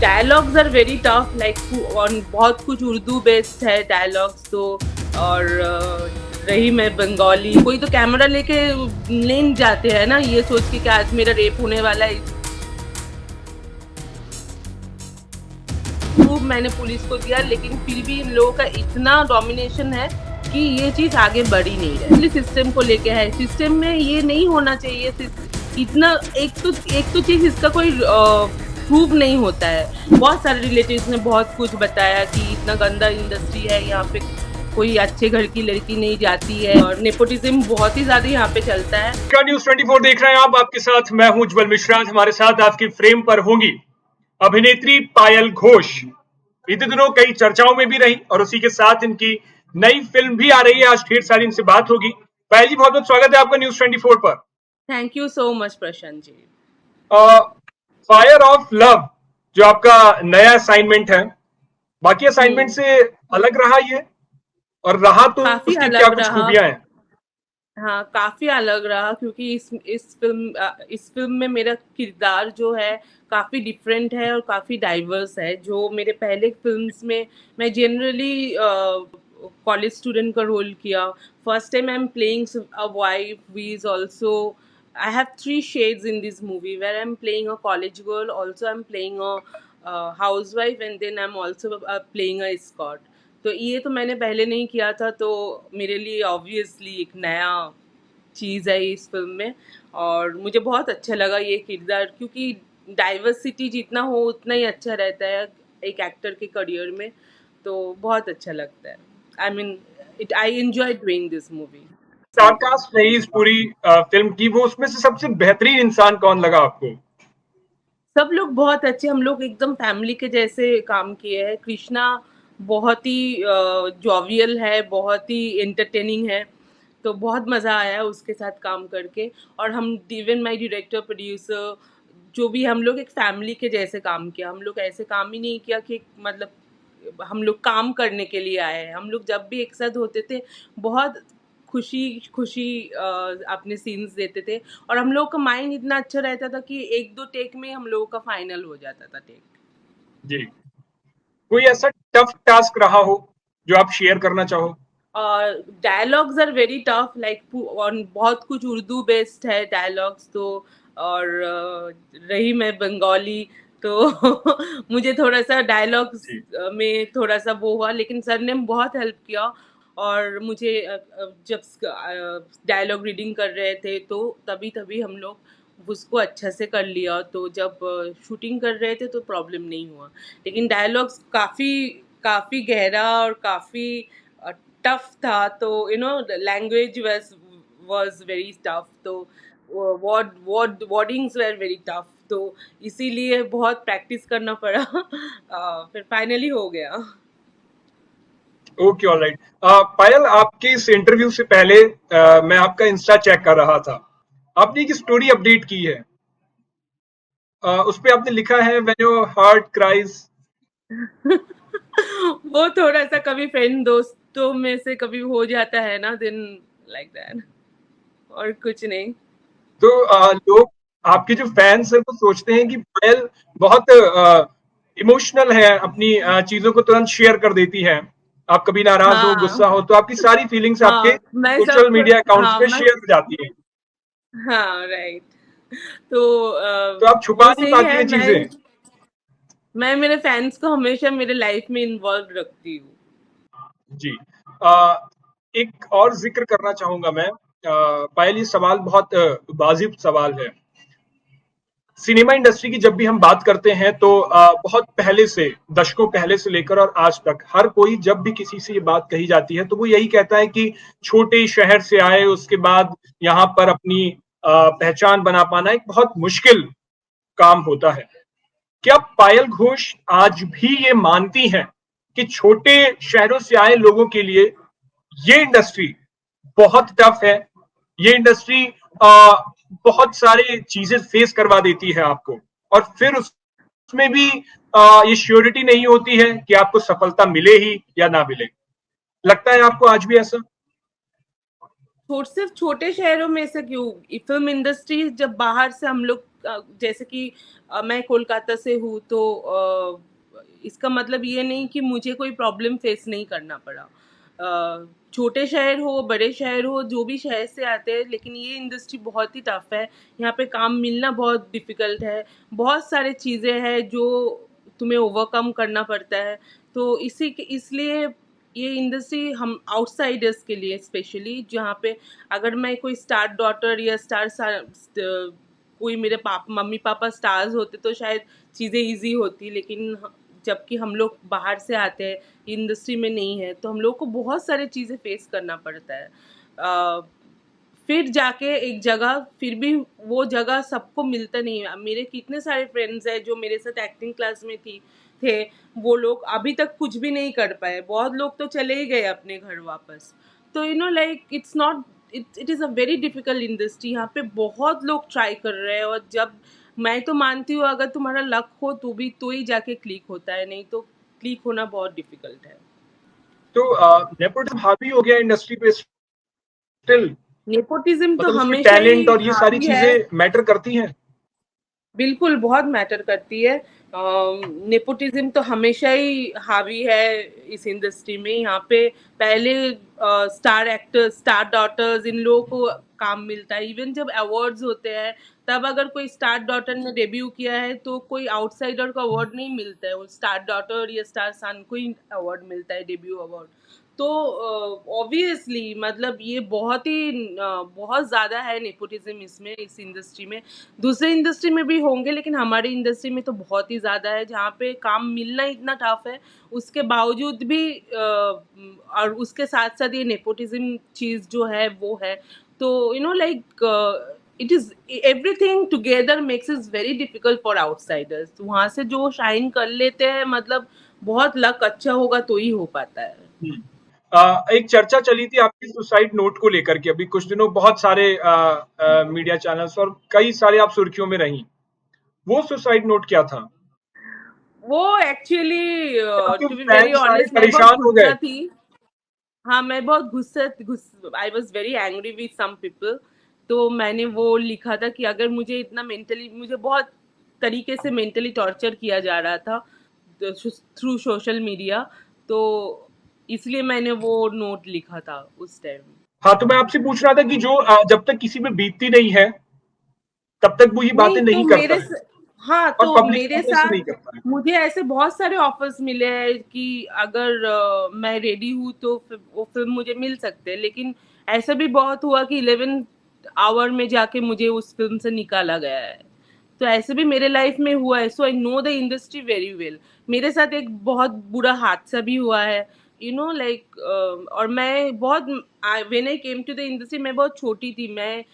Dialogues are very tough like बहुत कुछ Urdu based है डायलॉग्स तो। और रही मैं बंगाली, कोई तो कैमरा लेके नहीं जाते हैं ना ये सोच के कि आज मेरा रेप होने वाला है। प्रूफ मैंने पुलिस को दिया लेकिन फिर भी इन लोगों का इतना डोमिनेशन है कि ये चीज आगे बढ़ ही नहीं रही। सिस्टम को लेके है, सिस्टम में ये नहीं होना चाहिए। इतना एक तो चीज इसका कोई प्रूव नहीं होता है। बहुत सारे रिलेटिव्स ने बहुत कुछ बताया कि इतना गंदा इंडस्ट्री है यहाँ पे, कोई अच्छे घर की लड़की नहीं जाती है और नेपोटिज्म बहुत ही ज्यादा यहाँ पे चलता है। न्यूज़ 24 देख रहे हैं आप, आपके साथ मैं हूं उज्जवल मिश्रा। हमारे साथ आपकी फ्रेम पर होंगी अभिनेत्री पायल घोष। बीते दिनों कई चर्चाओं में भी रही और उसी के साथ इनकी नई फिल्म भी आ रही है। आज ढेर सारी इनसे बात होगी। पायल जी, बहुत बहुत स्वागत है आपका न्यूज़ 24 पर। Thank you so much Prashant ji. Fire of love जो आपका नया असाइनमेंट है, बाकी असाइनमेंट से अलग रहा ये, और रहा तो काफी उसकी क्या अलग कुछ रहा। खूबियां हैं? हाँ, काफी अलग रहा क्योंकि इस फिल्म में मेरा किरदार जो है काफी डिफरेंट है और काफी डाइवर्स है। जो मेरे पहले फिल्म्स में मैं जनरली कॉलेज स्टूडेंट का रोल किया। First time I am playing a wife who is also, I have three shades in this movie where I'm playing a college girl, also I'm playing a housewife, and then I'm also playing a escort. तो ये तो मैंने पहले नहीं किया था, तो मेरे लिए ऑब्वियसली एक नया चीज़ है इस फिल्म में। और मुझे बहुत अच्छा लगा ये किरदार, क्योंकि डाइवर्सिटी जितना हो उतना ही अच्छा रहता है एक एक्टर के करियर में। तो बहुत अच्छा लगता है। I mean it I enjoy doing this movie. Star cast रही इस पूरी फिल्म की, वो उसमें से सबसे बेहतरीन इंसान कौन लगा आपको? सब लोग बहुत अच्छे, हम लोग एकदम फैमिली के जैसे काम किए हैं। कृष्णा बहुत ही जॉवियल है, बहुत ही एंटरटेनिंग है, तो बहुत मज़ा आया उसके साथ काम करके। और हम इवन माय डायरेक्टर प्रोड्यूसर जो भी, हम लोग एक फैमिली के जैसे काम किया। हम लोग ऐसे काम ही नहीं किया कि मतलब हम लोग काम करने के लिए आए हैं। हम लोग जब भी एक साथ होते थे बहुत खुशी खुशी अपने सीन्स देते थे। और हम लोग का माइंड इतना अच्छा रहता था कि एक दो टेक में हम लोगों का फाइनल हो जाता था टेक। जी, कोई ऐसा टफ टास्क रहा हो जो आप शेयर करना चाहो? और dialogues are very tough like बहुत कुछ उर्दू बेस्ड है डायलॉग्स तो। और रही मैं बंगाली तो मुझे थोड़ा सा डायलॉग्स जी, में थोड़ा सा वो हुआ, लेकिन सर ने बहुत हेल्प किया। और मुझे जब डायलॉग रीडिंग कर रहे थे तो तभी तभी हम लोग उसको अच्छा से कर लिया। तो जब शूटिंग कर रहे थे तो प्रॉब्लम नहीं हुआ। लेकिन डायलॉग्स काफ़ी काफ़ी गहरा और काफ़ी टफ था, तो लैंग्वेज वाज वेरी टफ। तो वर्डिंग्स वेर वेरी टफ, तो इसीलिए बहुत प्रैक्टिस करना पड़ा। फिर फाइनली हो गया। Okay, alright. पायल, आपके इस इंटरव्यू से पहले मैं आपका इंस्टा चेक कर रहा था। आपने एक स्टोरी अपडेट की है। उस पे आपने लिखा है व्हेन योर हार्ट क्राइज। वो थोड़ा सा कभी फ्रेंड दोस्तों में से कभी हो जाता है ना, दिन लाइक दैट, और कुछ नहीं। तो लोग, आपके जो फैंस हैं, वो सोचते हैं कि पायल बहुत इमोशनल है, अपनी चीजों को तुरंत शेयर कर देती है। आप कभी नाराज हो, हाँ गुस्सा हो, तो आपकी सारी फीलिंग्स आपके हाँ मैं सोशल सब मीडिया अकाउंट्स हाँ पे मैं शेयर हो जाती हैं। हाँ राइट। तो तो आप छुपा वो नहीं सही पाती है। ये चीजें। मैं मेरे फैंस को हमेशा मेरे लाइफ में इन्वॉल्व रखती हूँ। जी। एक और जिक्र करना चाहूंगा मैं। पायल, ये सवाल बहुत वाजिब सवाल है। सिनेमा इंडस्ट्री की जब भी हम बात करते हैं तो बहुत पहले से, दशकों पहले से लेकर और आज तक, हर कोई जब भी किसी से ये बात कही जाती है तो वो यही कहता है कि छोटे शहर से आए, उसके बाद यहाँ पर अपनी पहचान बना पाना एक बहुत मुश्किल काम होता है। क्या पायल घोष आज भी ये मानती हैं कि छोटे शहरों से आए लोगों के लिए ये इंडस्ट्री बहुत टफ है, ये इंडस्ट्री बहुत सारी चीजें फेस करवा देती है आपको, और फिर उसमें भी ये श्योरिटी नहीं होती है कि आपको सफलता मिले ही या ना मिले? लगता है आपको आज भी ऐसा? सिर्फ छोटे शहरों में से क्यों, फिल्म इंडस्ट्री जब बाहर से हम लोग जैसे कि मैं कोलकाता से हूँ, तो इसका मतलब ये नहीं कि मुझे कोई प्रॉब्लम फेस नहीं करना पड़ा। छोटे शहर हो, बड़े शहर हो, जो भी शहर से आते हैं, लेकिन ये इंडस्ट्री बहुत ही टफ है। यहाँ पे काम मिलना बहुत डिफ़िकल्ट है। बहुत सारे चीज़ें हैं जो तुम्हें ओवरकम करना पड़ता है। तो इसलिए ये इंडस्ट्री हम आउटसाइडर्स के लिए स्पेशली, जहाँ पे अगर मैं कोई स्टार डॉटर या कोई मेरे मम्मी पापा स्टार्स होते तो शायद चीज़ें इजी होती, लेकिन जबकि हम लोग बाहर से आते हैं, इंडस्ट्री में नहीं है, तो हम लोग को बहुत सारी चीज़ें फेस करना पड़ता है। फिर जाके एक जगह, फिर भी वो जगह सबको मिलता नहीं है। मेरे कितने सारे फ्रेंड्स हैं जो मेरे साथ एक्टिंग क्लास में थे, वो लोग अभी तक कुछ भी नहीं कर पाए। बहुत लोग तो चले ही गए अपने घर वापस। तो like it's not, it is a very difficult industry. यहाँ पे बहुत लोग ट्राई कर रहे हैं, और जब मैं तो मानती हूँ अगर तुम्हारा लक हो तो ही जाके क्लिक होता है, नहीं तो क्लिक होना बहुत डिफिकल्ट है। तो नेपोटिज्म हावी हो गया इंडस्ट्री पे स्टिल? नेपोटिज्म तो मतलब उसमें हमेशा टैलेंट ही और ये सारी हावी है। चीजें मैटर करती हैं? बिल्कुल, बहुत मैटर करती है। नेपोटिज़्म तो हमेशा ही हावी है इस इंडस्ट्री में। यहाँ पे पहले स्टार एक्टर्स, स्टार डॉटर्स, इन लोगों को काम मिलता है। इवन जब अवार्ड्स होते हैं, तब अगर कोई स्टार डॉटर ने डेब्यू किया है तो कोई आउटसाइडर को अवार्ड नहीं मिलता है, वो स्टार डॉटर या स्टार सन को ही अवार्ड मिलता है, डेब्यू अवार्ड। तो ऑब्वियसली मतलब ये बहुत ज़्यादा है नेपोटिज्म इसमें, इस इंडस्ट्री में। दूसरे इंडस्ट्री में भी होंगे, लेकिन हमारी इंडस्ट्री में तो बहुत ही ज़्यादा है, जहाँ पे काम मिलना इतना टफ है। उसके बावजूद भी और उसके साथ साथ ये नेपोटिज्म चीज़ जो है वो है। तो like it is everything together makes it very difficult for outsiders. वहाँ से जो शाइन कर लेते हैं, मतलब बहुत लक अच्छा होगा तो ही हो पाता है। हम्म। एक चर्चा चली थी आपकी सुसाइड नोट को लेकर के, अभी कुछ दिनों बहुत सारे मीडिया चैनल्स और कई सारे आप सुर्खियों में रही। वो सुसाइड नोट क्या था? वो एक्चुअली, आपके टू बी वेरी फैंस सारे ऑनेस्ट, मैं बहुत परेशान हो गए। गुस्सा थी। हाँ, मैं बहुत I was very angry with some people. तो मैंने वो लिखा था कि अगर मुझे बहुत तरीके से मेंटली टॉर्चर किया जा रहा था थ्रू सोशल मीडिया। तो इसलिए मैंने वो नोट लिखा था उस टाइम। हाँ, तो मैं आपसे पूछ रहा था कि जो जब तक किसी पे बीतती नहीं है तब तक वो ये बातें नहीं तो नहीं करता है हाँ, और तो पब्लिक मेरे सामने से नहीं साथ करता है। मुझे ऐसे बहुत सारे ऑफर्स मिले हैं कि अगर मैं रेडी हूँ तो वो फिल्म मुझे मिल सकते हैं, लेकिन ऐसा भी बहुत हुआ कि 11 आवर में जाके मुझे उस फिल्म से निकाला गया है। तो ऐसे भी मेरे लाइफ में हुआ है, so I know the industry very well. मेरे साथ एक बहुत बुरा हादसा भी हुआ है, लाइक, और मैं बहुत, when I came to the industry मैं बहुत छोटी थी। मैं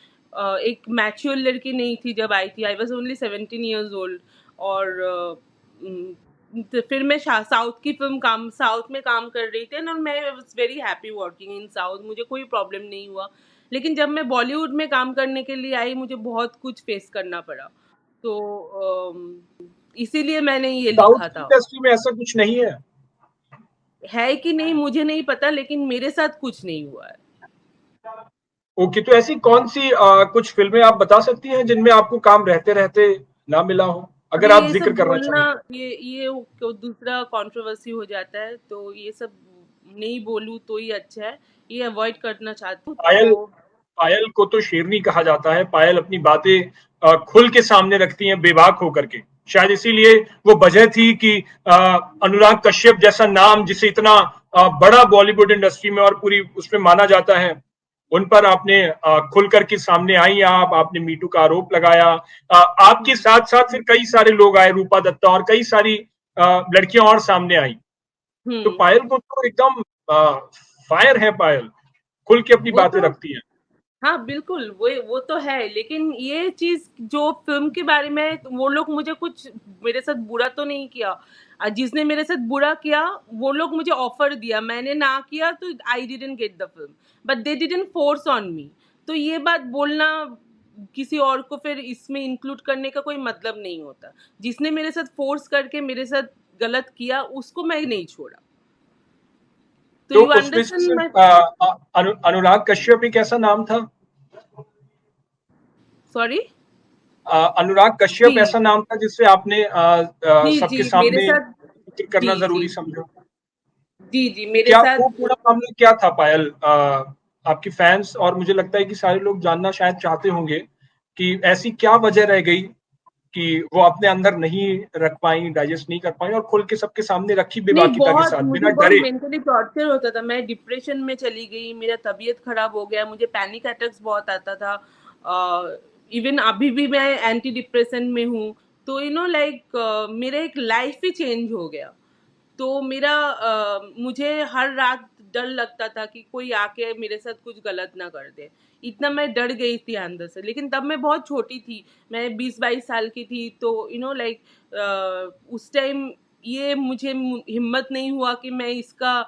एक मैच्योर लड़की नहीं थी जब आई थी। I was only 17 years old. और तो फिर मैं साउथ में काम कर रही थी, और मैं was very happy working in south, मुझे कोई प्रॉब्लम नहीं हुआ। लेकिन जब मैं बॉलीवुड में काम करने के लिए आई, मुझे बहुत कुछ फेस करना पड़ा। तो इसीलिए मैंने ये साउथ लिखा की था। इंडस्ट्री में ऐसा कुछ नहीं है? है कि नहीं मुझे नहीं पता, लेकिन मेरे साथ कुछ नहीं हुआ है। ओके, तो ऐसी कौन सी कुछ फिल्में आप बता सकती हैं जिनमें आपको काम रहते रहते ना मिला हो, अब अगर आप ये जिक्र सब करना बोलना, चाहें? ये दूसरा कंट्रोवर्सी हो जाता है, तो ये सब नहीं बोलूँ तो ही अच्छा है। ये अवॉइड करना चाहती हूँ तो। पायल, पायल को तो शेरनी कहा जाता है। पायल अपनी बातें खुल के सामने रखती हैं बेबाक होकर के। शायद इसीलिए वो वजह थी कि अनुराग कश्यप जैसा नाम, जिसे इतना बड़ा बॉलीवुड इंडस्ट्री में और पूरी उसमें माना जाता है, उन पर आपने खुल करके सामने आई। आपने मीटू का आरोप लगाया। आपके साथ साथ फिर कई सारे लोग आए, रूपा दत्ता और कई सारी लड़कियां और सामने आई। तो हुँ, पायल को तो एकदम फायर है पायल, खुल के अपनी वो बातें तो रखती हैं। हाँ, बिल्कुल, वो तो है, लेकिन ये चीज़ जो फ़िल्म के बारे में, वो लोग मुझे कुछ मेरे साथ बुरा तो नहीं किया। जिसने मेरे साथ बुरा किया, वो लोग मुझे ऑफ़र दिया, मैंने ना किया, तो I didn't get the film, but they didn't force on me. तो ये बात बोलना, किसी और को फिर इसमें इंक्लूड करने का कोई मतलब नहीं होता। जिसने मेरे साथ फ़ोर्स करके मेरे साथ गलत किया, उसको मैं नहीं छोड़ा। तो तो यू उसमें से अंडरस्टैंड माय। सिर्फ अनुराग कश्यप एक ऐसा नाम था? सॉरी? अनुराग कश्यप जी ऐसा नाम था जिससे आपने जी जी सबके मेरे सामने साथ। जिक्र जी करना जी जरूरी समझा। जी जी मेरे क्या वो साथ। पूरा मामला क्या था पायल? आपकी फैंस और मुझे लगता है कि सारे लोग जानना शायद चाहते होंगे कि ऐसी क्या वजह रह गई कि वो अपने अंदर नहीं रख पाई, डाइजेस्ट नहीं कर पाई और खुल के सबके सामने रखी नहीं, बेबाकिता के बहुत साथ मुझे बिना बहुत डरे। मेंटली टॉर्चर होता था, मैं डिप्रेशन में चली गई, मेरा तबीयत खराब हो गया, मुझे पैनिक अटैक्स बहुत आता था। इवन अभी भी मैं एंटी डिप्रेशन में हूँ। तो लाइक मेरा एक लाइफ ही चेंज हो गया। तो मेरा मुझे हर रात डर लगता था कि कोई आके मेरे साथ कुछ गलत ना कर दे। इतना मैं डर गई थी अंदर से, लेकिन तब मैं बहुत छोटी थी। मैं 20-22 साल की थी, तो लाइक उस टाइम ये मुझे हिम्मत नहीं हुआ कि मैं इसका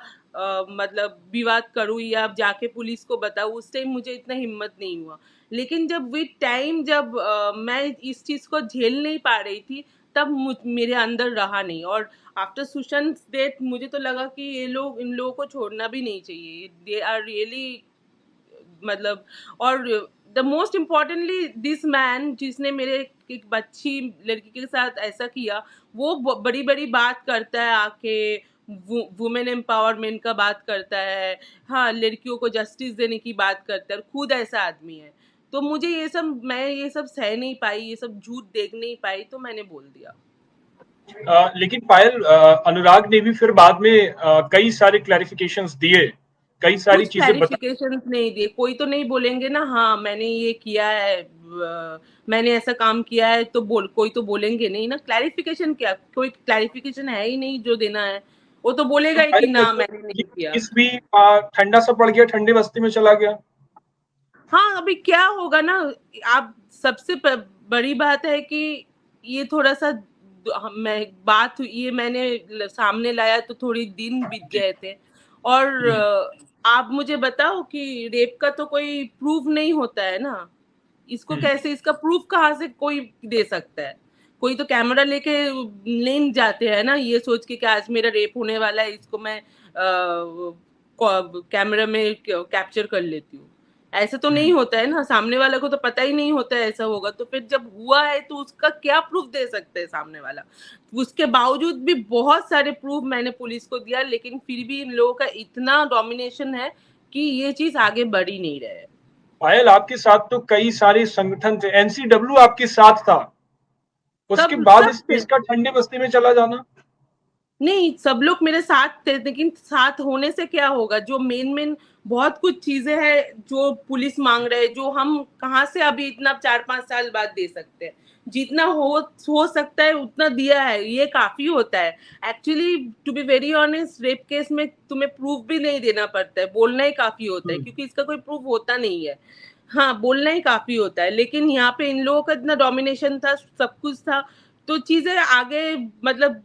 मतलब विवाद करूँ या जाके पुलिस को बताऊँ। उस टाइम मुझे इतना हिम्मत नहीं हुआ। लेकिन जब विद टाइम, जब मैं इस चीज़ को झेल नहीं पा रही थी, तब मेरे अंदर रहा नहीं। और आफ्टर सुशांत डेथ मुझे तो लगा कि ये लोग, इन लोगों को छोड़ना भी नहीं चाहिए। दे आर रियली, मतलब। और the most importantly this man जिसने मेरे एक बच्ची लड़की के साथ ऐसा किया, वो बड़ी बड़ी बात करता है आके, वुमेन एम्पावरमेंट का बात करता है, हाँ, लड़कियों को जस्टिस देने की बात करता है, और खुद ऐसा आदमी है। तो मुझे ये सब, मैं ये सब सह नहीं पाई, ये सब झूठ देख नहीं पाई, तो मैंने बोल दिया। लेकिन पायल, अनुराग ने भी फिर बाद में कई सारे क्लैरिफिकेशंस दिए, कई सारी कुछ चीजें बताई। क्लैरिफिकेशंस नहीं दिए। कोई तो नहीं बोलेंगे ना, हाँ मैंने ये किया है, मैंने ऐसा काम किया है, तो कोई तो बोलेंगे नहीं ना। क्लैरिफिकेशन क्या, कोई क्लैरिफिकेशन है ही नहीं जो देना है। वो तो तो बोलेगा ही कि पायल, ना, जो मैंने ये नहीं किया। केस भी ठंडा सा पड़ गया, ठंडे बस्ती में चला गया। हाँ, अभी क्या होगा ना, आप, सबसे बड़ी बात है कि ये थोड़ा सा मैं बात ये मैंने सामने लाया तो थोड़ी दिन बीत जी। गए थे। और हम्म। आप मुझे बताओ कि रेप का तो कोई प्रूफ नहीं होता है ना। इसको हम्म। कैसे, इसका प्रूफ कहाँ से कोई दे सकता है? कोई तो कैमरा लेके नहीं जाते हैं ना, ये सोच के कि आज मेरा रेप होने वाला है, इसको मैं कैमरा में कैप्चर कर लेती हूँ। ऐसा तो नहीं हम्म। होता है ना, सामने वाले को तो पता ही नहीं होता है ऐसा होगा। तो फिर जब हुआ है तो उसका क्या प्रूफ दे सकते हैं सामने वाला? उसके बावजूद भी बहुत सारे प्रूफ मैंने पुलिस को दिया, लेकिन फिर भी इन लोगों का इतना डोमिनेशन है कि ये चीज आगे बढ़ ही नहीं रहे। पायल, आपके साथ तो कई सारे संगठन थे, एनसीडब्ल्यू आपके साथ था, उसके सब बाद सब इस थे। केस का ठंडे बस्ती में चला जाना। नहीं, सब लोग मेरे साथ थे, लेकिन साथ होने से क्या होगा? जो मेन मेन बहुत कुछ चीजें हैं जो पुलिस मांग रहे हैं, जो हम कहाँ से अभी इतना 4-5 साल बाद दे सकते हैं। जितना हो सकता है उतना दिया है, ये काफी होता है। Actually, to be very honest, rape case में तुम्हें प्रूफ भी नहीं देना पड़ता है, बोलना ही काफी होता है, हम्म। क्योंकि इसका कोई प्रूफ होता नहीं है। हाँ, बोलना ही काफी होता है, लेकिन यहाँ पे इन लोगों का इतना डोमिनेशन था, सब कुछ था। तो चीजें आगे, मतलब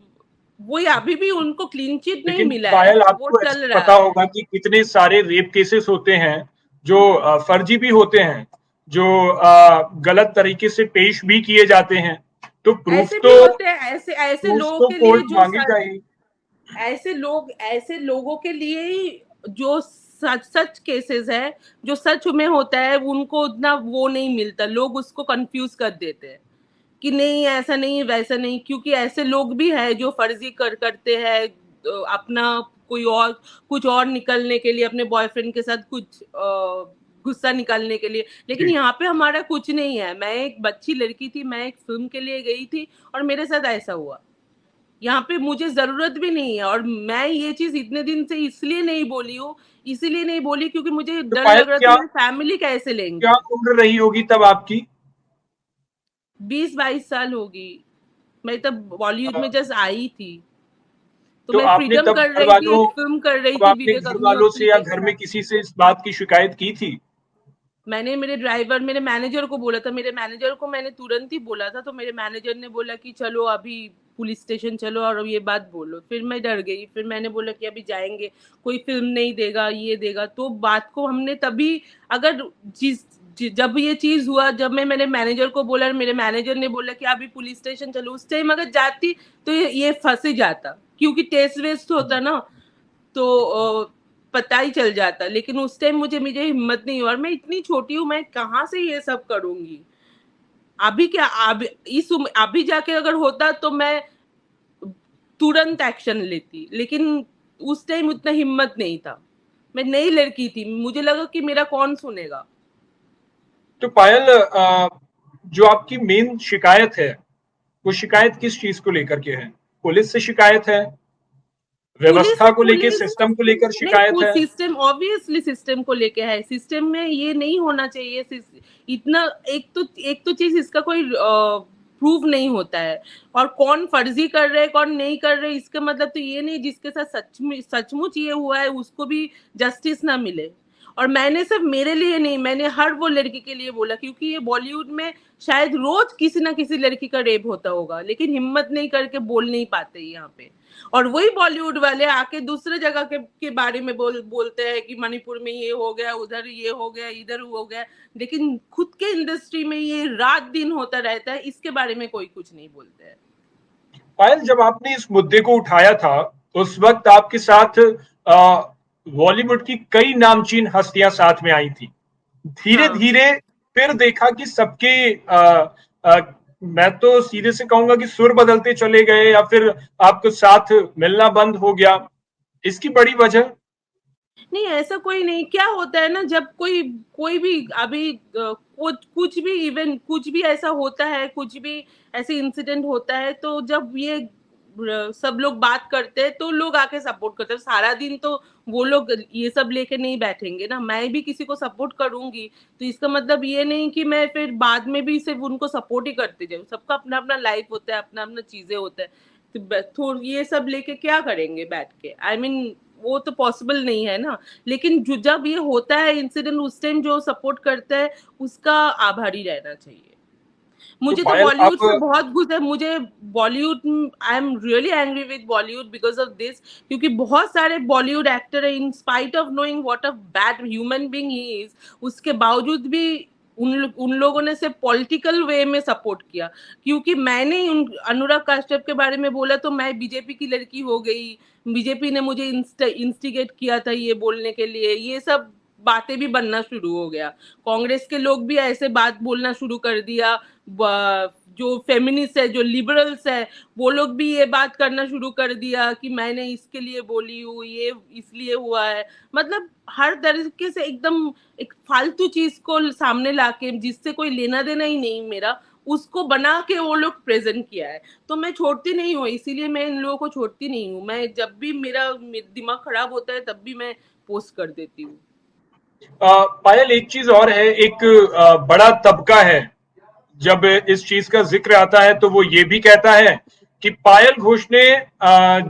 वही, अभी भी उनको क्लीन चिट नहीं लेकिन मिला है, पायल, वो आपको चल ऐसा रहा पता है। होगा कि कितने सारे रेप केसेस होते हैं जो फर्जी भी होते हैं, जो गलत तरीके से पेश भी किए जाते हैं। तो प्रूफ ऐसे भी तो होते हैं, ऐसे ऐसे प्रूफ लोगों तो के लिए कोर्ट जो मांगेगा ही। ऐसे लोगों के लिए ही जो सच सच केसेस है, जो सच में होता है, उनको उतना वो नहीं मिलता, लोग उसको कंफ्यूज कर देते हैं कि नहीं ऐसा नहीं वैसा नहीं, क्योंकि ऐसे लोग भी हैं जो फर्जी करते हैं, अपना कोई और, कुछ और निकलने के लिए, अपने बॉयफ्रेंड के साथ कुछ गुस्सा निकालने के लिए। लेकिन जी। यहाँ पे हमारा कुछ नहीं है। मैं एक बच्ची लड़की थी, मैं एक फिल्म के लिए गई थी, और मेरे साथ ऐसा हुआ। यहाँ पे मुझे जरूरत भी नहीं है, और मैं ये चीज इतने दिन से इसलिए नहीं बोली हूँ, इसीलिए नहीं बोली क्योंकि मुझे तो डर पायल, लग रहा था क्या मेरी फैमिली कैसे क्या लेंगी। उम्र रही होगी तब आपकी? 20-22 साल होगी। मैं तब बॉलीवुड अ, में जस्ट आई थी। तो तो मैं आपने फ्रीडम तब कर घर रही थी, वालों एक फिल्म कर रही तब थी आपने विवेक घर वालों अग्निहोत्री से या के घर में साथ। किसी से इस बात की शिकायत की थी? मैंने मेरे ड्राइवर, मेरे मैनेजर को बोला था, मेरे मैनेजर को मैंने तुरंत ही बोला था, तो मेरे मैनेजर ने बोला कि चलो अभी पुलिस स्टेशन चलो और ये बात बोलो। फिर मैं डर गई, फिर मैंने बोला कि अभी जाएंगे, कोई फिल्म नहीं देगा, ये देगा। तो बात को हमने तभी, अगर जब ये चीज हुआ, जब मैं मेरे मैनेजर को बोला, मेरे मैनेजर ने बोला कि अभी पुलिस स्टेशन चलो, उस टाइम अगर जाती तो ये फंस ही जाता, क्योंकि टेस्ट वेस्ट होता ना, तो पता ही चल जाता। लेकिन उस टाइम मुझे मुझे हिम्मत नहीं हुई, और मैं इतनी छोटी हूँ, मैं कहाँ से ये सब करूंगी? अभी क्या, अभी जाके अगर होता तो मैं तुरंत एक्शन लेती, लेकिन उस टाइम उतना हिम्मत नहीं था। मैं नई लड़की थी, मुझे लगा कि मेरा कौन सुनेगा। तो पायल, जो आपकी मेन शिकायत है, वो शिकायत किस चीज को लेकर के है? पुलिस से शिकायत है, पुलिस व्यवस्था को लेकर, पुलिस सिस्टम को लेकर नहीं, शिकायत है? सिस्टम ऑब्वियसली सिस्टम को लेके है। सिस्टम में ये नहीं होना चाहिए। इतना, एक तो चीज इसका कोई प्रूव नहीं होता है, और कौन फर्जी कर रहे हैं कौन नहीं कर रहे, इसका मतलब तो ये नहीं जिसके साथ सचमुच ये हुआ है उसको भी जस्टिस ना मिले। और मैंने सिर्फ मेरे लिए नहीं, मैंने हर वो लड़की के लिए बोला, क्योंकि ये बॉलीवुड में शायद रोज किसी ना किसी लड़की का रेप होता होगा, लेकिन हिम्मत नहीं करके बोल नहीं पाते यहाँ पे। और वही बॉलीवुड वाले आके दूसरे जगह के बारे में बोलते हैं कि मणिपुर में ये हो गया, उधर ये हो गया, इधर हो गया, लेकिन खुद के इंडस्ट्री में ये रात दिन होता रहता है, इसके बारे में कोई कुछ नहीं बोलते हैं। पायल, जब आपने इस मुद्दे को उठाया था, उस वक्त आपके साथ बॉलीवुड की कई नामचीन हस्तियां साथ में आई थी। धीरे हाँ। धीरे फिर देखा कि सबके आ, मैं तो सीधे से कहूंगा कि सुर बदलते चले गए, या फिर आपको साथ मिलना बंद हो गया। इसकी बड़ी वजह? नहीं, ऐसा कोई नहीं। क्या होता है ना, जब कोई कोई भी अभी कुछ भी इवेंट, कुछ भी ऐसा होता है, कुछ भी ऐसे इंसिडेंट होता है, तो जब ये सब लोग बात करते हैं तो लोग आके सपोर्ट करते हैं। सारा दिन तो वो लोग ये सब लेके नहीं बैठेंगे ना। मैं भी किसी को सपोर्ट करूंगी तो इसका मतलब ये नहीं कि मैं फिर बाद में भी सिर्फ उनको सपोर्ट ही करते जाऊँ। सबका अपना अपना लाइफ होता है, अपना अपना चीजें होता है। तो थोड़ा ये सब लेके क्या करेंगे बैठ के, आई मीन वो तो पॉसिबल नहीं है ना। लेकिन जब ये होता है इंसिडेंट, उस टाइम जो सपोर्ट करता है उसका आभारी रहना चाहिए। तो मुझे तो पायल, बॉलीवुड आप से बहुत गुस्सा है। मुझे Bollywood, I am really angry with Bollywood because of this, क्योंकि बहुत सारे बॉलीवुड एक्टर है, in spite of knowing what a bad human being he is, उसके बावजूद भी उन लोगों ने सिर्फ पॉलिटिकल वे में सपोर्ट किया। क्योंकि मैंने अनुराग कश्यप के बारे में बोला तो मैं बीजेपी की लड़की हो गई, बीजेपी ने मुझे इंस्टिगेट किया था ये बोलने के लिए, ये सब बातें भी बनना शुरू हो गया। कांग्रेस के लोग भी ऐसे बात बोलना शुरू कर दिया। जो फेमिनिस्ट है, जो लिबरल्स है, वो लोग भी ये बात करना शुरू कर दिया कि मैंने इसके लिए बोली हूँ, ये इसलिए हुआ है। मतलब हर तरीके से एकदम एक फालतू चीज को सामने लाके, जिससे कोई लेना देना ही नहीं मेरा, उसको बना के वो लोग प्रेजेंट किया है। तो मैं छोड़ती नहीं हूँ, इसीलिए मैं इन लोगों को छोड़ती नहीं हूँ। मैं जब भी मेरा दिमाग खराब होता है तब भी मैं पोस्ट कर देती हूँ। पायल, एक चीज और है, एक बड़ा तबका है, जब इस चीज का जिक्र आता है तो वो ये भी कहता है कि पायल घोष ने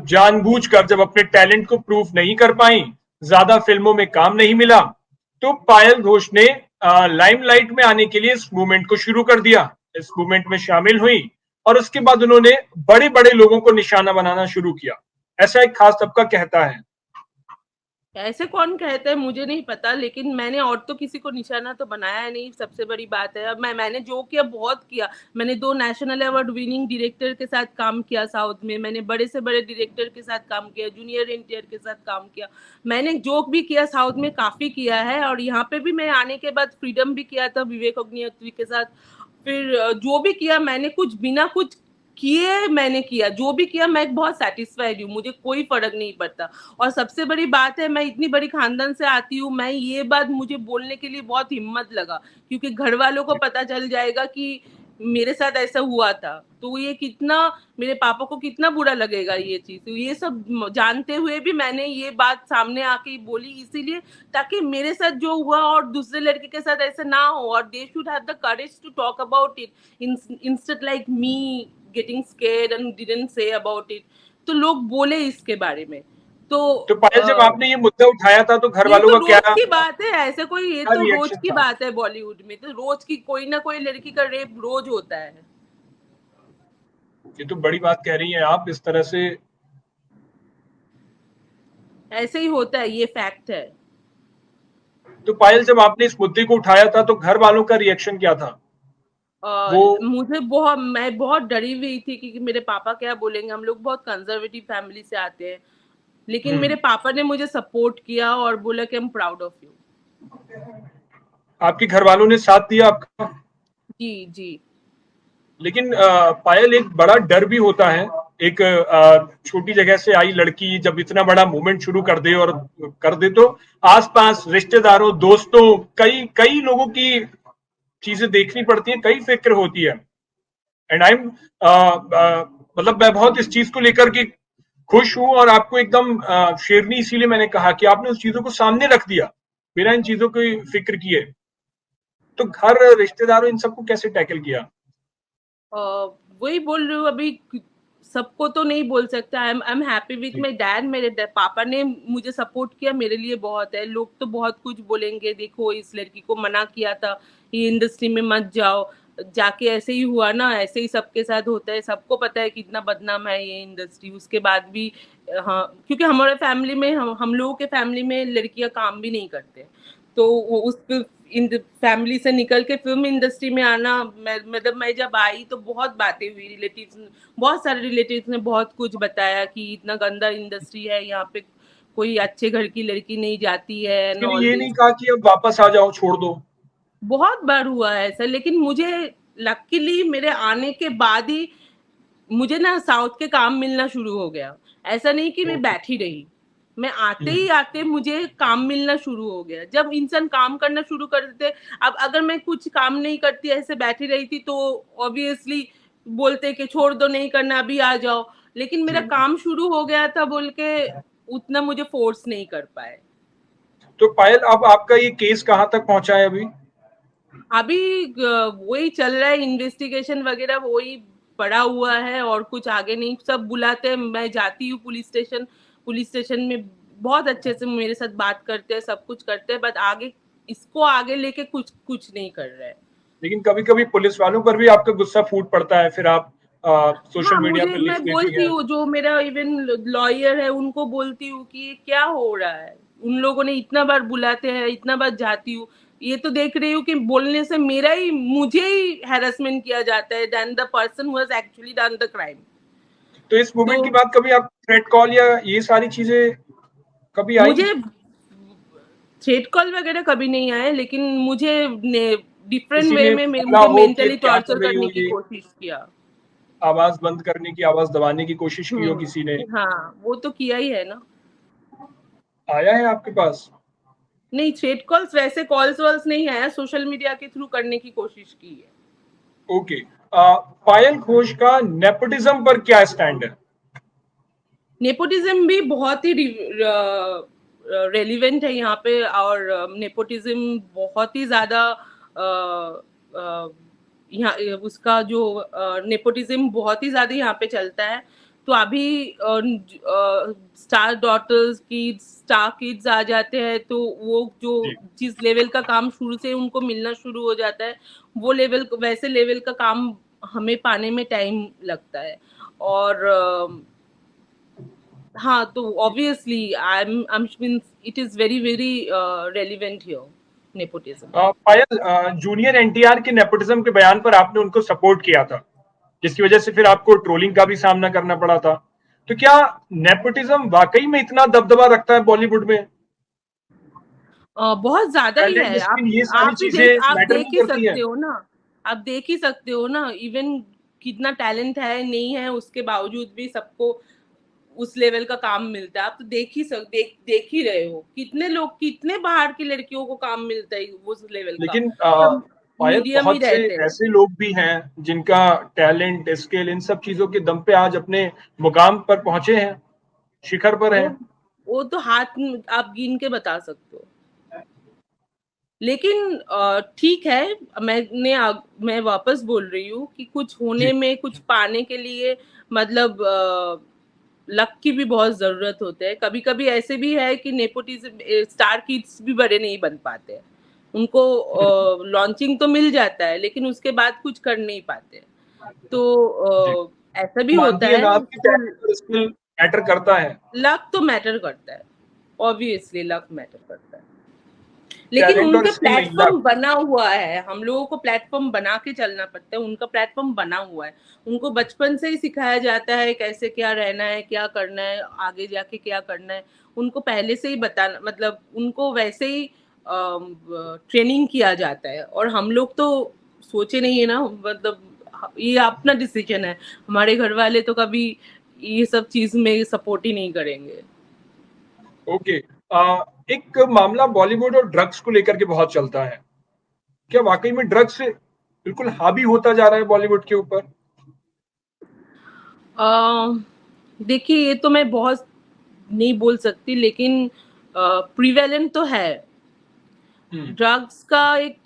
जानबूझकर, जब अपने टैलेंट को प्रूव नहीं कर पाई, ज्यादा फिल्मों में काम नहीं मिला, तो पायल घोष ने लाइमलाइट में आने के लिए इस मूवमेंट को शुरू कर दिया, इस मूवमेंट में शामिल हुई, और उसके बाद उन्होंने बड़े बड़े लोगों को निशाना बनाना शुरू किया, ऐसा एक खास तबका कहता है। ऐसे कौन कहता है मुझे नहीं पता, लेकिन मैंने और तो किसी को निशाना तो बनाया नहीं, सबसे बड़ी बात है। अब मैंने जो किया बहुत किया। मैंने 2 नेशनल अवार्ड विनिंग डायरेक्टर के साथ काम किया साउथ में, मैंने बड़े से बड़े डायरेक्टर के साथ काम किया, जूनियर एनटीआर के साथ काम किया। मैंने जो भी किया साउथ में काफी किया है, और यहाँ पे भी मैं आने के बाद फ्रीडम भी किया था विवेक अग्निहोत्री के साथ। फिर जो भी किया मैंने, कुछ बिना कुछ किए मैंने किया, जो भी किया मैं बहुत सेटिस्फाइड हूँ, मुझे कोई फर्क नहीं पड़ता। और सबसे बड़ी बात है, मैं इतनी बड़ी खानदान से आती हूँ, मैं ये बात मुझे बोलने के लिए बहुत हिम्मत लगा, क्योंकि घर वालों को पता चल जाएगा कि मेरे साथ ऐसा हुआ था, तो ये कितना, मेरे पापा को कितना बुरा लगेगा ये चीज। तो ये सब जानते हुए भी मैंने ये बात सामने आके बोली, इसीलिए ताकि मेरे साथ जो हुआ और दूसरे लड़के के साथ ऐसा ना हो, और they should have the courage to talk about it instead like me getting scared and didn't say about it. तो लोग बोले इसके बारे में। तो तो पायल, जब आपने ये मुद्दा उठाया था तो घर ये वालों तो का क्या रोज की बात है, ऐसे कोई, ये क्या तो रोज रिएक्शन की था? बात है। बॉलीवुड में तो रोज की कोई ना कोई लड़की का रेप रोज होता है। ये तो बड़ी बात कह रही हैं आप इस तरह से। ऐसे ही होता है, ये फैक्ट है। तो पायल, जब आपने इस मुद्दे को उठाया था तो घर वालों का रिएक्शन क्या था? वो मुझे बहुत, मैं बहुत डरी हुई थी कि मेरे पापा क्या बोलेंगे। हम लोग बहुत कंजर्वेटिव फैमिली से आते हैं, लेकिन मेरे हम्म पापा ने मुझे सपोर्ट किया और बोला कि I am proud of you. आपके घर वालों ने साथ दिया आपका? जी जी। लेकिन पायल एक बड़ा डर भी होता है। एक छोटी जगह से आई लड़की जब इतना बड़ा मूवमेंट शुरू कर दे और कर दे तो आसपास रिश्तेदारों दोस्तों कई कई लोगों की चीजें देखनी पड़ती हैं, कई फिक्र होती है। एंड आई एम मतलब मैं बहुत इस चीज को लेकर के खुश हूं और आपको एकदम शेरनी इसीलिए मैंने कहा कि आपने उस चीजों को सामने रख दिया बिना इन चीजों की फिक्र किए। तो घर रिश्तेदारों इन सबको कैसे टैकल किया? अ, वही बोल रही हूँ अभी, सबको तो नहीं बोल सकते। आई एम हैप्पी विथ जी माई डैड। मेरे पापा ने मुझे सपोर्ट किया, मेरे लिए बहुत है। लोग तो बहुत कुछ बोलेंगे, देखो इस लड़की को मना किया था ये इंडस्ट्री में मत जाओ, जाके ऐसे ही हुआ ना, ऐसे ही सबके साथ होता है, सबको पता है कितना बदनाम है ये इंडस्ट्री। उसके बाद भी हाँ, क्योंकि हमारे फैमिली में, हम लोगों के फैमिली में लड़कियां काम भी नहीं करते, तो वो उस इन फैमिली से निकल के फिल्म इंडस्ट्री में आना, मतलब मैं जब आई तो बहुत बातें हुई, रिलेटिव्स, बहुत सारे रिलेटिव्स ने बहुत कुछ बताया कि इतना गंदा इंडस्ट्री है यहाँ पे, कोई अच्छे घर की लड़की नहीं जाती है एंड किसी ने ऑल ये नहीं दिस। कहा कि अब वापस आ जाओ छोड़ दो? बहुत बार हुआ है ऐसा, लेकिन मुझे लकीली मेरे आने के बाद ही मुझे ना साउथ के काम मिलना शुरू हो गया। ऐसा नहीं कि मैं ओके। बैठी रही, मैं आते ही हम्म। आते मुझे काम मिलना शुरू हो गया। जब इंसान काम करना शुरू कर देते, अब अगर मैं कुछ काम नहीं करती ऐसे बैठी रही थी तो ऑब्वियसली बोलते कि छोड़ दो, नहीं करना, अभी आ जाओ। लेकिन मेरा जी। काम शुरू हो गया था बोल के उतना मुझे फोर्स नहीं कर पाए। तो पायल अब आपका ये केस कहाँ तक पहुंचा है अभी? अभी वही चल रहा है, इन्वेस्टिगेशन वगैरह वही पड़ा हुआ है, और कुछ आगे नहीं। सब बुलाते हैं, मैं जाती हूँ पुलिस स्टेशन, पुलिस स्टेशन में बहुत अच्छे से मेरे साथ बात करते हैं, सब कुछ करते हैं, बट आगे इसको आगे लेके कुछ कुछ नहीं कर रहे हैं। लेकिन कभी कभी पुलिस वालों पर भी आपका गुस्सा फूट पड़ता है, फिर आप सोशल हाँ, मीडिया मुझे, पर लिख मैं देती बोलती हैं। हूँ, जो मेरा इवन लॉयर है उनको बोलती हूँ कि ये क्या हो रहा है। उन लोगों ने इतना बार बुलाते हैं, इतना बार जाती हूँ, ये तो देख रही हूँ कि बोलने से मेरा ही, मुझे ही हैरेसमेंट किया जाता है then the person who has actually done the crime. तो इस तो मूवमेंट के बाद कभी आप थ्रेट कॉल या ये सारी चीजें कभी आई? मुझे थ्रेट कॉल वगैरह कभी नहीं आए, लेकिन मुझे डिफरेंट किसी वे ने में बोला मुझे हो कि मेंटली क्या कर टॉर्चर रही हो करने की ये, कोशिश किया। आवाज बंद करने की, आवाज दबाने की कोशिश की हो किसी ने? हाँ, वो तो किया ही है ना। आया है आपके पास? नहीं, थ्रेट कॉल्स, वैसे कॉल्स वॉल्स नहीं आया, सोशल मीडिया के थ्रू करने की कोशिश की है। ओके। पायल घोष का नेपोटिज्म पर क्या स्टैंड है? नेपोटिज्म भी बहुत ही रेलिवेंट है यहाँ पे, और नेपोटिज्म बहुत ही ज्यादा यहाँ उसका जो नेपोटिज्म बहुत ही ज्यादा यहाँ पे चलता है। तो अभी star daughters kids, star kids आ जाते हैं, तो वो जो जी। जिस लेवल का काम शुरू से उनको मिलना शुरू हो जाता है, वो लेवल, वैसे लेवल का काम हमें पाने में टाइम लगता है। और हाँ, तो obviously I mean it is very very relevant here, nepotism. Payal, junior NTR के नेपोटिज्म के बयान पर आपने उनको सपोर्ट किया था, जिसकी वजह से फिर आपको ट्रोलिंग का भी सामना करना पड़ा था। तो क्या नेपोटिज्म वाकई में इतना दबदबा रखता है बॉलीवुड में? बहुत ज्यादा ही टैलेंट है। डिस्पिन ये सारी चीजें आप मैटर देख नहीं ही करती हैं? सकते हो ना, आप देख ही सकते हो ना, इवन कितना टैलेंट है नहीं है उसके बावजूद भी सबको उस लेवल का काम मिलता है। आप तो देख ही रहे हो, कितने लोग, कितने बाहर की लड़कियों को काम मिलता है उस लेवल का। लेकिन सब पायल, मीडियम ही बहुत से रहते हैं। ऐसे लोग भी हैं जिनका टैलेंट स्किल इन सब चीजों के दम पे आज अपने मुकाम पर पहुंचे हैं, शिखर पर वो हैं। वो तो हाथ में आप गिन के बता सकते हो। लेकिन ठीक है, मैं वापस बोल रही हूँ कि कुछ जी। होने में, कुछ पाने के लिए, मतलब लक की भी बहुत जरूरत होता है। कभी कभी ऐसे भी है कि नेपोटिज्म स्टार किड्स भी बड़े नहीं बन पाते हैं, उनको लॉन्चिंग तो मिल जाता है लेकिन उसके बाद कुछ कर नहीं पाते। तो जी। ऐसा भी होता मानती है ना है। आपकी तो टैलेंट और स्किल मैटर करता है? लक तो मैटर करता है, ऑब्वियसली लक मैटर करता है। लेकिन टैलेंट और उनके स्किल नहीं, प्लेटफॉर्म लक। बना हुआ है, हम लोगों को प्लेटफॉर्म बना के चलना पड़ता है। उनका प्लेटफॉर्म बना हुआ है, उनको बचपन से ही सिखाया जाता है कैसे क्या रहना है, क्या करना है, आगे जाके क्या करना है। उनको पहले से ही बताना, मतलब उनको वैसे ही ट्रेनिंग किया जाता है। और हम लोग तो सोचे नहीं है ना, मतलब ये अपना डिसीजन है। हमारे घर वाले तो कभी ये सब चीज में सपोर्ट ही नहीं करेंगे। ओके। एक मामला बॉलीवुड और ड्रग्स को लेकर के बहुत चलता है। क्या वाकई में ड्रग्स बिल्कुल हावी होता जा रहा है बॉलीवुड के ऊपर? अ, देखिए ये तो मैं बहुत नहीं बोल सकती, लेकिन प्रिवेलेंट तो है। हम्म। ड्रग्स का एक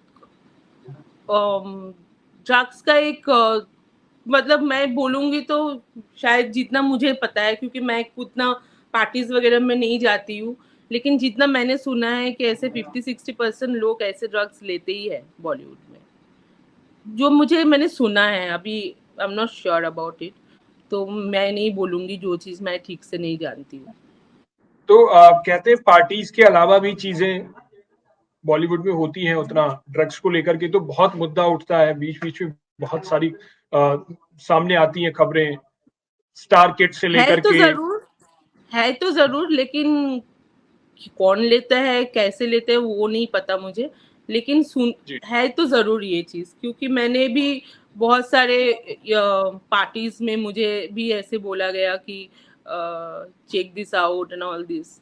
ड्रग्स का एक मतलब मैं बोलूँगी तो शायद जितना मुझे पता है, क्योंकि मैं उतना पार्टीज़ वग़ैरह में नहीं जाती हूँ, लेकिन जितना मैंने सुना है कि ऐसे 50-60% लोग ऐसे ड्रग्स लेते ही हैं बॉलीवुड में। जो मैंने सुना है, अभी I am not sure about it, तो मैं नहीं बोलूँगी जो चीज़ मैं ठीक से नहीं जानती हूँ। तो कहते हैं पार्टीज के अलावा भी चीजें बॉलीवुड में होती हैं उतना, ड्रग्स को लेकर के तो बहुत मुद्दा उठता है, बीच बीच में बहुत सारी सामने आती हैं खबरें, स्टार किड से है लेकर तो के। ज़रूर है तो ज़रूर, लेकिन कौन लेता है, कैसे लेते हैं वो नहीं पता मुझे। लेकिन सुन जी। है तो ज़रूर ये चीज़, क्योंकि मैंने भी बहुत सारे पार्टीज़ में मुझे भी ऐसे बोला गया कि check this out and all this,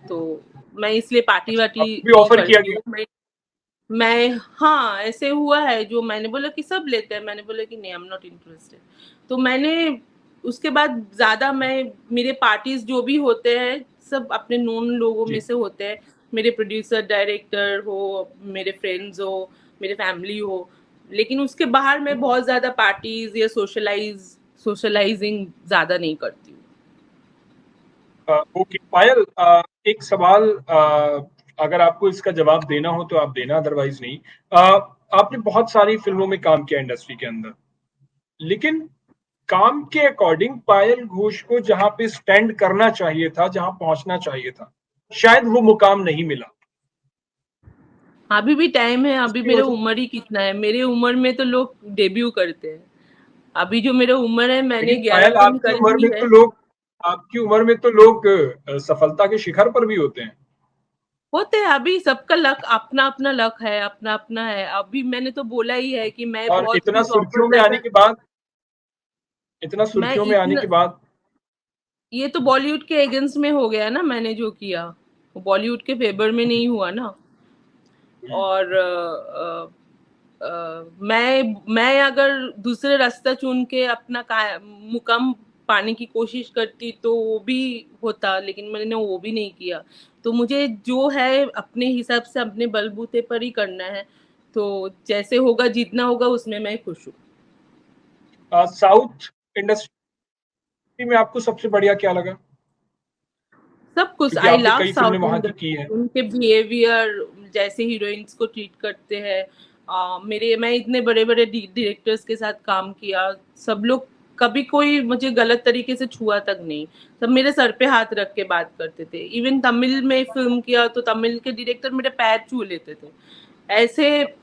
तो मैं इसलिए पार्टी अच्छा, वार्टी आपको भी नहीं ऑफर किया करती गया? हूँ। मैं हाँ, ऐसे हुआ है, जो मैंने बोला कि सब लेते हैं, मैंने बोला कि नहीं, आई एम नॉट इंटरेस्टेड। तो मैंने उसके बाद ज़्यादा मैं मेरे पार्टीज़ जो भी होते हैं, सब अपने नोन लोगों में जी। से होते हैं। मेरे प्रोड्यूसर, डायरेक्टर हो, मेरे फ्रेंड्स हो, मेरे फैमिली हो। लेकिन उसके बाहर मैं बहुत ज़्यादा पार्टीज़ या सोशलाइज़िंग ज़्यादा नहीं करती हूँ। ओके पायल, एक सवाल, अगर आपको इसका जवाब देना हो तो आप देना, अदरवाइज नहीं। आपने बहुत सारी फिल्मों में काम किया इंडस्ट्री के अंदर, लेकिन काम के अकॉर्डिंग पायल घोष को जहां पे स्टैंड करना चाहिए था, जहां पहुंचना चाहिए था, शायद वो मुकाम नहीं मिला। अभी भी टाइम है, अभी उसकी मेरा वजह, उम्र ही कितना है, मेरे उम्र में तो लोग डेब्यू करते हैं। अभी जो मेरा उम्र है, मैंने लेकिन 11 पायल फिल्म कर ली है। आपकी उम्र में तो लोग सफलता के शिखर पर भी होते हैं। होते हैं, अभी सबका लक अपना अपना लक है, अपना अपना है। अभी मैंने तो बोला ही है कि मैं और बहुत इतना कुछ सुर्खियों ऑफर में आने ऐसा, के बाद, इतना मैं सुर्खियों में आने इतना, के बाद। ये तो बॉलीवुड के अगेंस्ट में हो गया ना, मैंने जो किया वो बॉलीवुड के फेवर में नहीं हुआ ना। और मैं अगर दूसरे रास्ता चुन के अपना मुकाम पाने की कोशिश करती तो वो भी होता, लेकिन मैंने वो भी नहीं किया। तो मुझे जो है अपने हिसाब से अपने बलबूते पर ही करना है। तो जैसे होगा, जितना होगा उसमें मैं खुश हूँ। साउथ इंडस्ट्री में आपको सबसे बढ़िया क्या लगा? सब कुछ, क्योंकि आई आपने लव कई फिल्में साउथ वहां की है। इंडस्ट्री, उनके बिहेवियर, जैसे हीरोइंस को ट्रीट करते हैं। मैं इतने बड़े बड़े डायरेक्टर्स के साथ काम किया, सब लोग कभी कोई मुझे गलत तरीके से छुआ तक नहीं। सब मेरे सर पे हाथ रख के बात करते थे। इवन तमिल में फिल्म किया तो तमिल के डायरेक्टर मेरे पैर छू लेते थे। ऐसे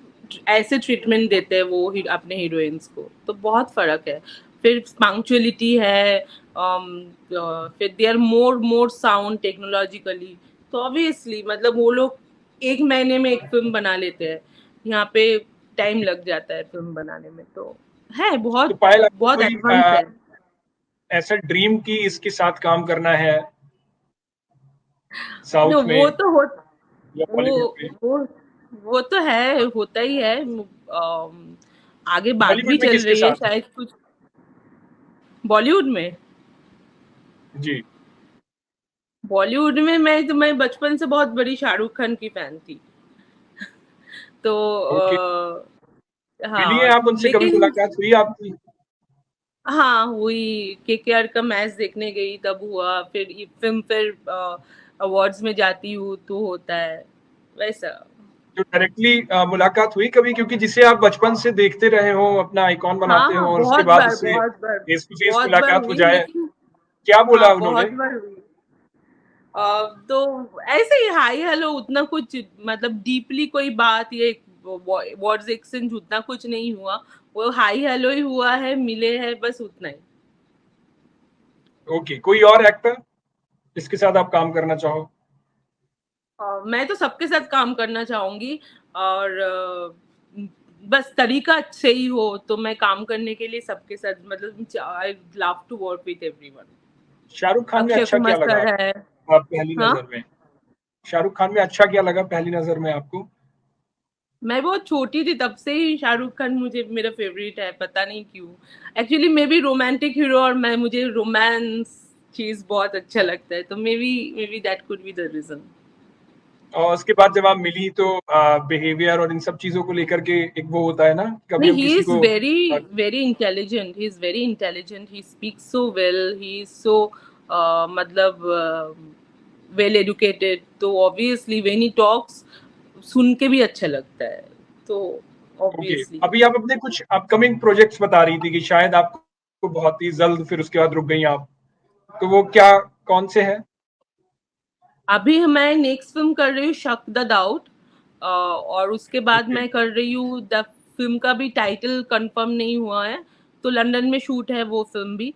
ऐसे ट्रीटमेंट देते हैं वो अपने हीरोइंस को, तो बहुत फर्क है। फिर पंक्चुअलिटी है, फिर they are more more sound technologically. तो ऑब्वियसली मतलब वो लोग 1 महीने में एक फिल्म बना लेते हैं, यहाँ पे टाइम लग जाता है फिल्म बनाने में। तो है तो बहुत पायल, आपको बहुत कोई एडवांस है। ऐसा ड्रीम की इसके साथ काम करना है, नो, साउथ वो में तो हो, या वो बॉलीवुड में? वो वो तो है, होता ही है। आगे बात भी बॉलीवुड में चल किसके रही है साथ? शायद कुछ बॉलीवुड में। जी। बॉलीवुड में मैं बचपन से बहुत बड़ी शाहरुख खान की फैन थी। तो ओके। मिली है हाँ, आप उनसे, कभी लेकिन मुलाकात हुई आपकी? हाँ हुई, केकेआर का मैच देखने गई तब हुआ, फिर ये फिल्म, फिर अवार्ड्स में जाती हूँ तो होता है वैसा। जो डायरेक्टली मुलाकात हुई कभी, क्योंकि जिसे आप बचपन से देखते रहे हो, अपना आइकॉन हाँ बनाते हाँ, हो, और उसके बहुत बाद बार उससे बहुत बार फेस टू फेस बहुत बार मुलाकात हो हुई, जाए, लेकिन क्या हाँ बोला बहुत उन्होंने? बार हुई। तो ऐसे ही हाई हेलो, उतना कुछ मतलब डीपली कोई बात, ये वर्ड्स एक्सचेंज उतना कुछ नहीं हुआ। वो हाई हेलो ही हुआ है, मिले हैं, बस उतना ही। ओके, कोई और एक्टर जिसके साथ आप काम करना चाहो? मैं तो सबके साथ काम करना चाहूंगी। और बस तरीका सही हो तो मैं काम करने के लिए सबके साथ, मतलब I love to work with everyone. Shahrukh Khan में अक्षय अच्छा कुमार क्या लगा सर आपको है। पहली हाँ, नजर में? शाहरुख खान में अच्छा क्या लगा पहली नजर में आपको? मैं बहुत छोटी थी तब से ही शाहरुख खान मुझे मेरा फेवरेट है, पता नहीं क्यों। Actually may be romantic hero, और मैं मुझे रोमांस चीज बहुत अच्छा लगता है, तो maybe that could be the reason. और उसके बाद जब आप मिली तो बिहेवियर और इन सब चीजों को लेकर के एक वो होता है ना, कभी नहीं, हम ही किसी इज को very very intelligent, he is very intelligent, he speaks so well, he is so मतलब वेल एजुकेटेड, तो ऑब्वियसली व्हेन ही टॉक्स सुन के भी अच्छा लगता है, तो ओके। ऑब्वियसली। अभी आप अपने कुछ अपकमिंग प्रोजेक्ट्स बता रही थी कि शायद आपको बहुत ही जल्द फिर उसके बाद रुक गई आप, तो वो क्या, कौन से हैं? अभी मैं नेक्स्ट फिल्म कर रही हूँ शक द डाउट, और उसके बाद ओके। मैं कर रही हूँ द फिल्म का भी टाइटल कंफर्म नहीं हुआ है, तो लंदन में शूट है वो फिल्म भी।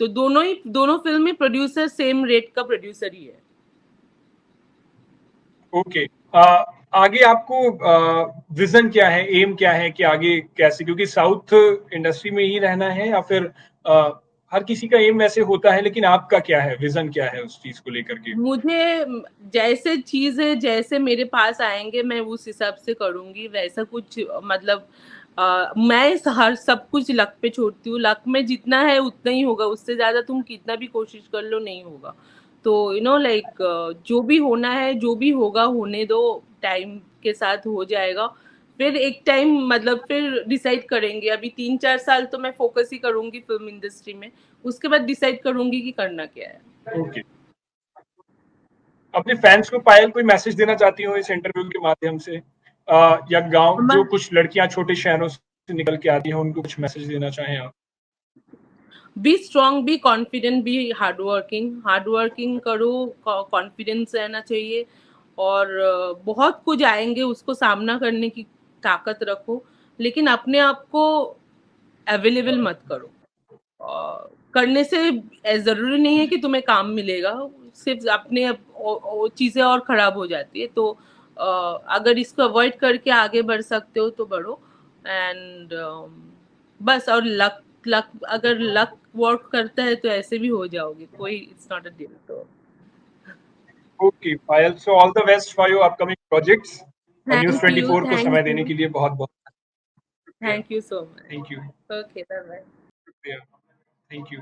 तो दोनों फिल्म में प्रोड्यूसर सेम रेट का प्रोड्यूसर ही है। ओके। आगे आपको विजन क्या है, एम क्या है कि आगे कैसे, क्योंकि साउथ इंडस्ट्री में ही रहना है या फिर आ, हर किसी का एम वैसे होता है, लेकिन आपका क्या है, विजन क्या है उस चीज को लेकर के? मुझे जैसे चीजें जैसे मेरे पास आएंगे मैं उस हिसाब से करूंगी, वैसा कुछ मतलब मैं हर सब कुछ लक पे छोड़ती हूँ, लक में जितना है उतना ही होगा, उससे ज्यादा तुम कितना भी कोशिश कर लो नहीं होगा। तो यू नो लाइक जो भी होना है जो भी होगा होने दो, टाइम के साथ हो जाएगा। फिर एक टाइम मतलब फिर डिसाइड करेंगे, अभी 3-4 साल तो मैं फोकस ही करूंगी फिल्म इंडस्ट्री में, उसके बाद डिसाइड करूंगी कि करना क्या है। ओके। अपने फैंस को पायल कोई मैसेज देना चाहती हो इस इंटरव्यू के माध्यम से, या गांव जो कुछ लड़कियां छोटे शहरों से निकल के आती हैं उनको कुछ मैसेज देना चाहें आप? Be strong, be confident, be hard working करो, कॉन्फिडेंस रहना चाहिए, और बहुत कुछ आएंगे उसको सामना करने की ताकत रखो, लेकिन अपने आप को अवेलेबल मत करो। करने से जरूरी नहीं है कि तुम्हें काम मिलेगा, सिर्फ अपने चीजें और खराब हो जाती है, तो अगर इसको अवॉइड करके आगे बढ़ सकते हो तो बढ़ो। एंड बस, और लक, अगर लक वर्क करता है तो ऐसे भी हो जाओगे, कोई इट्स नॉट अ डील तो। Okay Payal, so all the best for your upcoming projects, और न्यूज़ थैंक यू, 24 को थैंक समय देने यू, के लिए बहुत-बहुत शुक्रिया। Thank you so thank you. Much. Okay, bye bye. शुक्रिया। Thank you.